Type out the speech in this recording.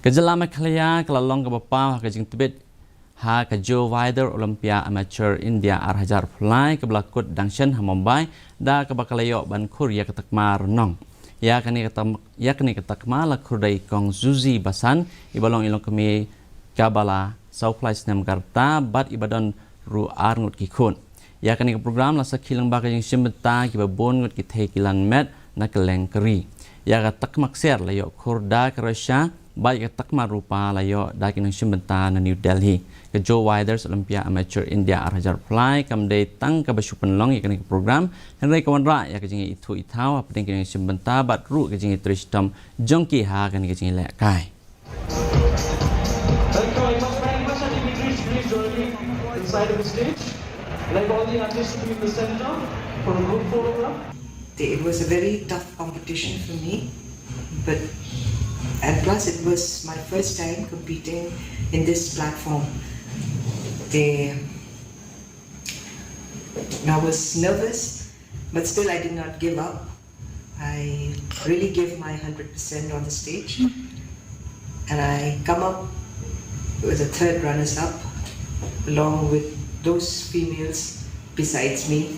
Kejelama Khalaya kelalong ke bapa ke jing tibet ha ke Joe Wider Olympia Amateur India Arhajar Fly ke belakut Dangshan ha Mumbai da ke bakalayo ban Korea ke takmar nong. Ya kini ketakma la kurdai kong Zuzi Basan ibalong ilong kami kabala Southfly Snem Karta bat ibadon ru arngut kikun. Ya kini ke program la sakilang baka jing simbeta ki babon ngut ki kilan met na keleng keri. Ya ka takmak ser layo kurda ke Russia baik takma rupa layo dakin simbenta na New Delhi ke Joe Widers Olympia Amateur India Arhajar Fly kam day tang ka basupan long ikan program henry kawanra ya ke jingi itu itaw apa tingkin simbenta bat ru ke jingi tristam jongki ha kan ke jingi lek kai. Thank you very much. I think please join me inside of the stage. Like all the artists to be in the center for a group photograph. It was a very tough competition for me, and plus it was my first time competing in this platform. I was nervous, but still I did not give up. I really gave my 100% on the stage, and I come up with a third runners-up along with those females besides me.